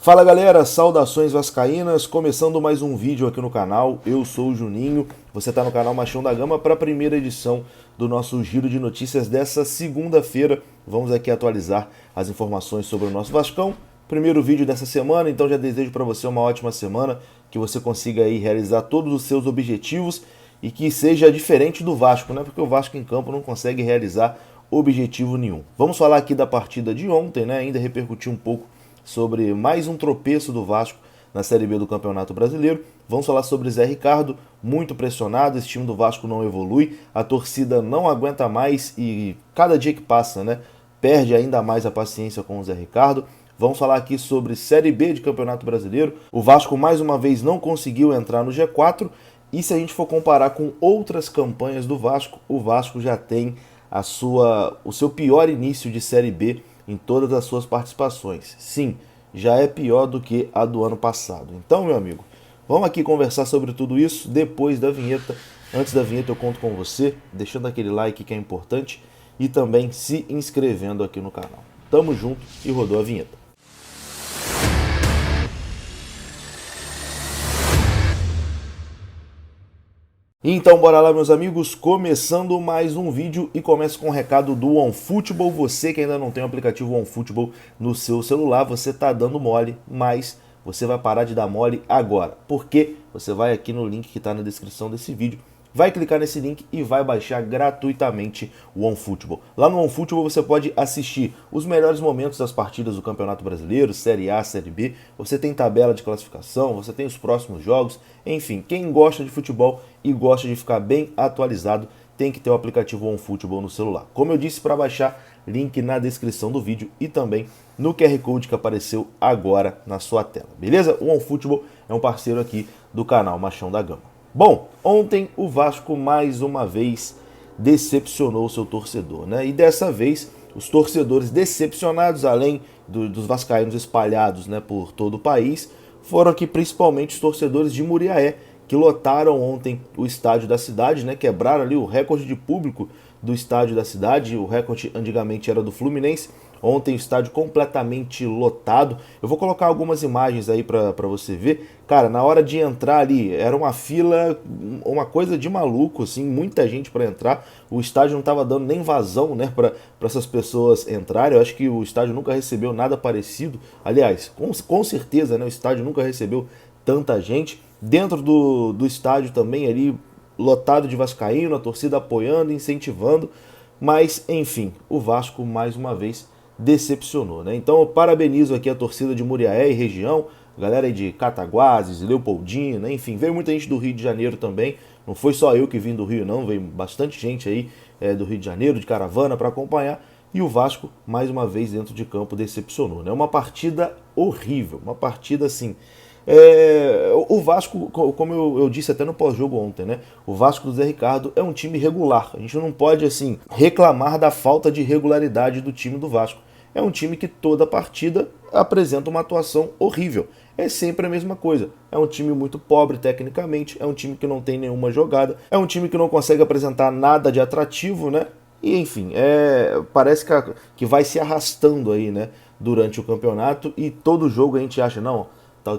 Fala galera, saudações vascaínas, começando mais um vídeo aqui no canal, eu sou o Juninho, você está no canal Machão da Gama para a primeira edição do nosso giro de notícias dessa segunda-feira. Vamos aqui atualizar as informações sobre o nosso Vascão, primeiro vídeo dessa semana, então já desejo para você uma ótima semana, que você consiga aí realizar todos os seus objetivos e que seja diferente do Vasco, né? Porque o Vasco em campo não consegue realizar objetivo nenhum. Vamos falar aqui da partida de ontem, né? Ainda repercutir um pouco sobre mais um tropeço do Vasco na Série B do Campeonato Brasileiro. Vamos falar sobre Zé Ricardo, muito pressionado, esse time do Vasco não evolui, a torcida não aguenta mais e cada dia que passa, né, perde ainda mais a paciência com o Zé Ricardo. Vamos falar aqui sobre Série B de Campeonato Brasileiro. O Vasco mais uma vez não conseguiu entrar no G4 e se a gente for comparar com outras campanhas do Vasco, o Vasco já tem o seu pior início de Série B em todas as suas participações. Sim, já é pior do que a do ano passado. Então, meu amigo, vamos aqui conversar sobre tudo isso depois da vinheta. Antes da vinheta eu conto com você, deixando aquele like que é importante e também se inscrevendo aqui no canal. Tamo junto e rodou a vinheta. Então bora lá, meus amigos, começando mais um vídeo e começo com um recado do OneFootball. Você que ainda não tem o aplicativo OneFootball no seu celular, você tá dando mole, mas você vai parar de dar mole agora. Porque você vai aqui no link que está na descrição desse vídeo, vai clicar nesse link e vai baixar gratuitamente o OneFootball. Lá no OneFootball você pode assistir os melhores momentos das partidas do Campeonato Brasileiro, Série A, Série B. Você tem tabela de classificação, você tem os próximos jogos. Enfim, quem gosta de futebol e gosta de ficar bem atualizado tem que ter o aplicativo OneFootball no celular. Como eu disse, para baixar, link na descrição do vídeo e também no QR Code que apareceu agora na sua tela. Beleza? O OneFootball é um parceiro aqui do canal Machão da Gama. Bom, ontem o Vasco mais uma vez decepcionou o seu torcedor, né? E dessa vez os torcedores decepcionados, além dos vascaínos espalhados, né, por todo o país, foram aqui principalmente os torcedores de Muriaé, que lotaram ontem o estádio da cidade, né? Quebraram ali o recorde de público do estádio da cidade. O recorde antigamente era do Fluminense. Ontem o estádio completamente lotado. Eu vou colocar algumas imagens aí para você ver. Cara, na hora de entrar ali, era uma fila, uma coisa de maluco, assim, muita gente para entrar. O estádio não estava dando nem vazão, né, para essas pessoas entrarem. Eu acho que o estádio nunca recebeu nada parecido. Aliás, com certeza, né, o estádio nunca recebeu tanta gente. Dentro do estádio também ali, lotado de vascaíno, a torcida apoiando, incentivando. Mas, enfim, o Vasco mais uma vez decepcionou, né? Então eu parabenizo aqui a torcida de Muriaé e região, galera aí de Cataguases, Leopoldina, enfim, veio muita gente do Rio de Janeiro também, não foi só eu que vim do Rio não, veio bastante gente aí do Rio de Janeiro, de caravana para acompanhar, e o Vasco mais uma vez dentro de campo decepcionou, né? Uma partida horrível, uma partida assim... o Vasco, como eu disse até no pós-jogo ontem, né? O Vasco do Zé Ricardo é um time regular. A gente não pode assim reclamar da falta de regularidade do time do Vasco. É um time que toda partida apresenta uma atuação horrível. É sempre a mesma coisa. É um time muito pobre tecnicamente, é um time que não tem nenhuma jogada, é um time que não consegue apresentar nada de atrativo, né? E enfim, parece que vai se arrastando aí, né? Durante o campeonato e todo jogo a gente acha, não,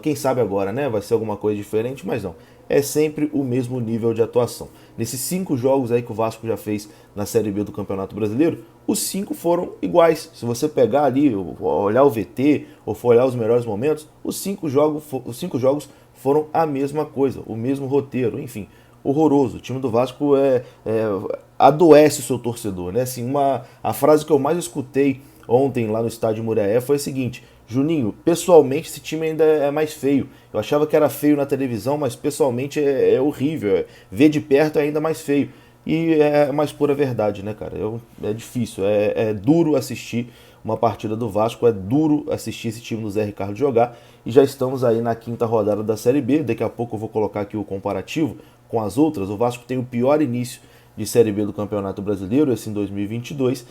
quem sabe agora, né? Vai ser alguma coisa diferente, mas não. É sempre o mesmo nível de atuação. Nesses 5 jogos aí que o Vasco já fez na Série B do Campeonato Brasileiro, os 5 foram iguais. Se você pegar ali, olhar o VT ou for olhar os melhores momentos, os 5 jogos foram a mesma coisa, o mesmo roteiro, enfim, horroroso. O time do Vasco adoece o seu torcedor, né? Assim, a frase que eu mais escutei ontem lá no estádio Muriaé foi a seguinte: Juninho, pessoalmente esse time ainda é mais feio. Eu achava que era feio na televisão, mas pessoalmente é horrível. Ver de perto é ainda mais feio. E é a mais pura verdade, né, cara? É difícil, é duro assistir uma partida do Vasco, é duro assistir esse time do Zé Ricardo jogar. E já estamos aí na 5ª rodada da Série B. Daqui a pouco eu vou colocar aqui o comparativo com as outras. O Vasco tem o pior início de Série B do Campeonato Brasileiro, esse em 2022.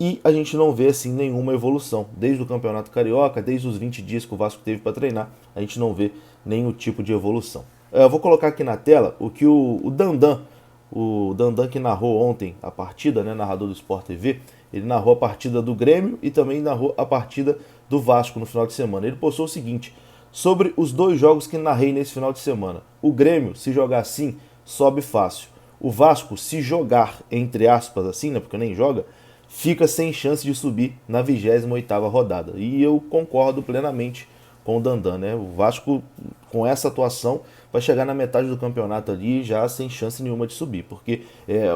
E a gente não vê assim nenhuma evolução. Desde o Campeonato Carioca, desde os 20 dias que o Vasco teve para treinar, a gente não vê nenhum tipo de evolução. Eu vou colocar aqui na tela o que o Dandan que narrou ontem a partida, né, narrador do Sport TV, ele narrou a partida do Grêmio e também narrou a partida do Vasco no final de semana. Ele postou o seguinte: sobre os 2 jogos que narrei nesse final de semana. O Grêmio, se jogar assim, sobe fácil. O Vasco, se jogar, entre aspas, assim, né, porque nem joga, fica sem chance de subir na 28ª rodada. E eu concordo plenamente com o Dandan, né? O Vasco, com essa atuação, vai chegar na metade do campeonato ali já sem chance nenhuma de subir. Porque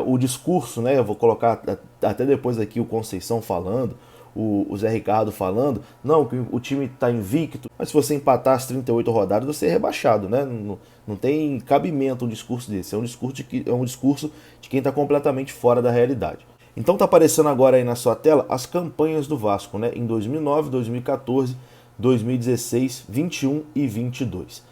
o discurso, né, eu vou colocar até depois aqui o Conceição falando, o Zé Ricardo falando, não, que o time está invicto, mas se você empatar as 38 rodadas, você é rebaixado, né? Não tem cabimento um discurso desse, é um discurso de quem está completamente fora da realidade. Então tá aparecendo agora aí na sua tela as campanhas do Vasco, né? Em 2009, 2014, 2016, 21 e 22.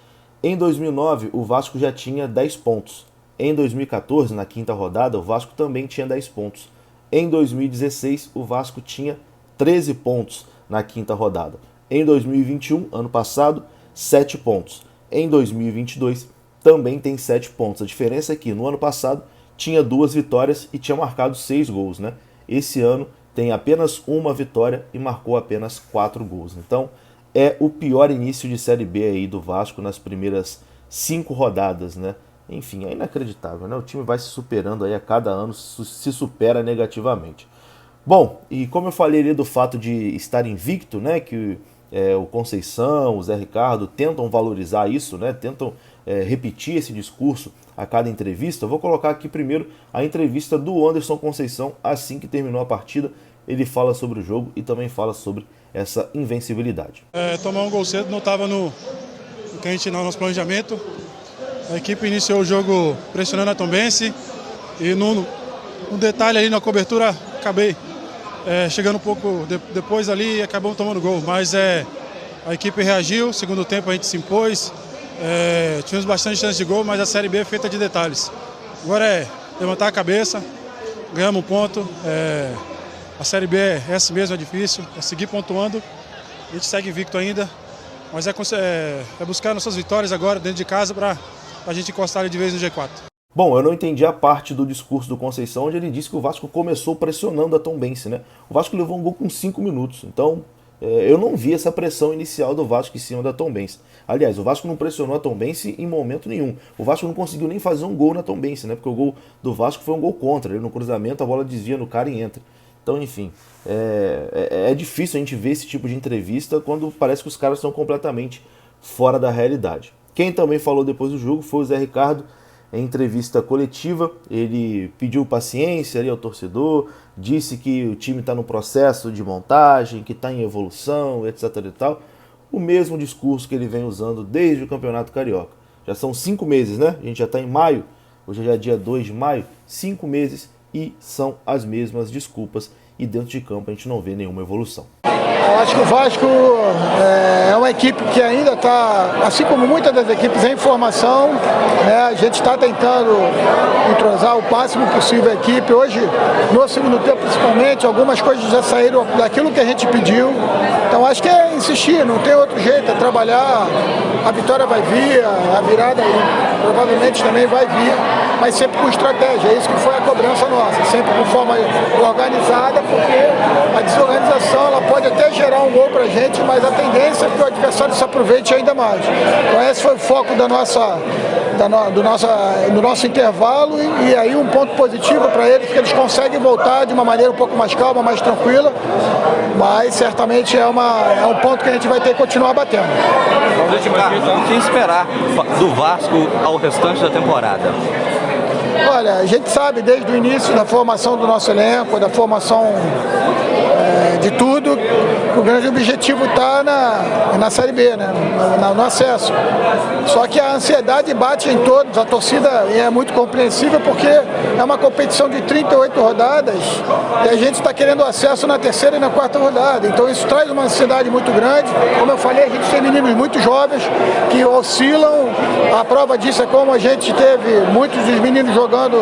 Em 2009, o Vasco já tinha 10 pontos. Em 2014, na 5ª rodada, o Vasco também tinha 10 pontos. Em 2016, o Vasco tinha 13 pontos na 5ª rodada. Em 2021, ano passado, 7 pontos. Em 2022, também tem 7 pontos. A diferença é que no ano passado tinha 2 vitórias e tinha marcado 6 gols, né? Esse ano tem apenas 1 vitória e marcou apenas 4 gols. Então é o pior início de Série B aí do Vasco nas primeiras 5 rodadas, né? Enfim, é inacreditável, né? O time vai se superando aí a cada ano, se supera negativamente. Bom, e como eu falei ali do fato de estar invicto, né, que o Conceição, o Zé Ricardo tentam valorizar isso, né, tentam repetir esse discurso a cada entrevista, eu vou colocar aqui primeiro a entrevista do Anderson Conceição assim que terminou a partida. Ele fala sobre o jogo e também fala sobre essa invencibilidade. Tomar um gol cedo não estava no que a gente no nosso planejamento. A equipe iniciou o jogo pressionando a Tombense e no detalhe ali na cobertura acabei chegando um pouco depois ali e acabamos tomando gol, mas a equipe reagiu, segundo tempo a gente se impôs, tivemos bastante chance de gol, mas a Série B é feita de detalhes. Agora é levantar a cabeça, ganhamos um ponto, a Série B é essa mesmo, é difícil, é seguir pontuando, a gente segue invicto ainda, mas é buscar nossas vitórias agora dentro de casa para a gente encostar de vez no G4. Bom, eu não entendi a parte do discurso do Conceição onde ele disse que o Vasco começou pressionando a Tombense, né? O Vasco levou um gol com 5 minutos, então eu não vi essa pressão inicial do Vasco em cima da Tombense. Aliás, o Vasco não pressionou a Tombense em momento nenhum. O Vasco não conseguiu nem fazer um gol na Tombense, né? Porque o gol do Vasco foi um gol contra. Ele no cruzamento, a bola desvia no cara e entra. Então, enfim, é difícil a gente ver esse tipo de entrevista quando parece que os caras estão completamente fora da realidade. Quem também falou depois do jogo foi o Zé Ricardo. Em entrevista coletiva, ele pediu paciência ali ao torcedor, disse que o time está no processo de montagem, que está em evolução, etc. e tal. O mesmo discurso que ele vem usando desde o Campeonato Carioca. Já são 5 meses, né? A gente já está em maio, hoje é dia 2 de maio, 5 meses e são as mesmas desculpas. E dentro de campo a gente não vê nenhuma evolução. Eu acho que o Vasco é uma equipe que ainda está, assim como muitas das equipes, em formação, né? A gente está tentando entrosar o máximo possível a equipe. Hoje, no segundo tempo principalmente, algumas coisas já saíram daquilo que a gente pediu. Então acho que é insistir, não tem outro jeito, é trabalhar. A vitória vai vir, a virada provavelmente também vai vir, mas sempre com estratégia. É isso que foi a cobrança nossa, sempre com forma organizada, porque a desorganização ela pode até gerar um gol pra gente, mas a tendência é que o adversário se aproveite ainda mais. Então esse foi o foco do nosso intervalo e aí um ponto positivo para eles, que eles conseguem voltar de uma maneira um pouco mais calma, mais tranquila, mas certamente é um ponto que a gente vai ter que continuar batendo. O que esperar do Vasco ao restante da temporada? Olha, a gente sabe desde o início da formação do nosso elenco, da formação de tudo, que o grande objetivo está na Série B, né? No acesso. Só que a ansiedade bate em todos, a torcida é muito compreensível porque é uma competição de 38 rodadas e a gente está querendo acesso na 3ª e na 4ª rodada. Então isso traz uma ansiedade muito grande. Como eu falei, a gente tem meninos muito jovens que oscilam. A prova disso é como a gente teve muitos dos meninos jogando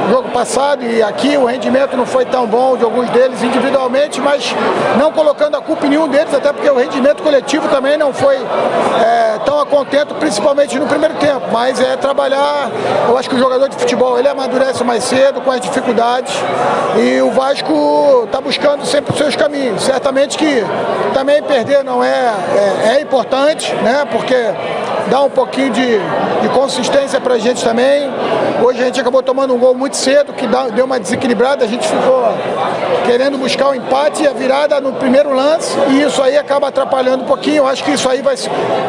no jogo passado e aqui o rendimento não foi tão bom de alguns deles individualmente, mas não colocando a culpa em nenhum deles, até porque o rendimento coletivo também não foi tão contento, principalmente no primeiro tempo, mas é trabalhar. Eu acho que o jogador de futebol ele amadurece mais cedo com as dificuldades e o Vasco está buscando sempre os seus caminhos. Certamente que também perder não é importante, né? Porque dá um pouquinho de consistência para a gente também. Hoje a gente acabou tomando um gol muito cedo, que deu uma desequilibrada, a gente ficou querendo buscar o empate e a virada no primeiro lance, e isso aí acaba atrapalhando um pouquinho. Eu acho que isso aí vai,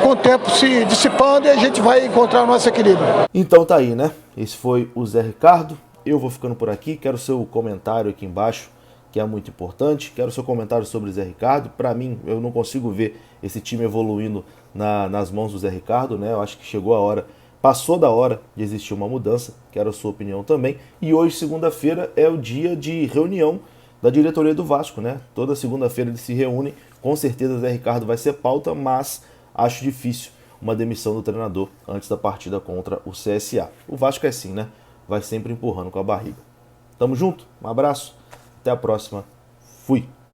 com o tempo, se dissipando e a gente vai encontrar o nosso equilíbrio. Então tá aí, né? Esse foi o Zé Ricardo. Eu vou ficando por aqui, quero seu comentário aqui embaixo, que é muito importante. Quero seu comentário sobre o Zé Ricardo. Para mim, eu não consigo ver esse time evoluindo nas mãos do Zé Ricardo, né? Eu acho que chegou a hora, passou da hora de existir uma mudança. Quero a sua opinião também. E hoje, segunda-feira, é o dia de reunião da diretoria do Vasco, né? Toda segunda-feira eles se reúnem. Com certeza o Zé Ricardo vai ser pauta, mas acho difícil uma demissão do treinador antes da partida contra o CSA. O Vasco é assim, né? Vai sempre empurrando com a barriga. Tamo junto, um abraço, até a próxima, fui!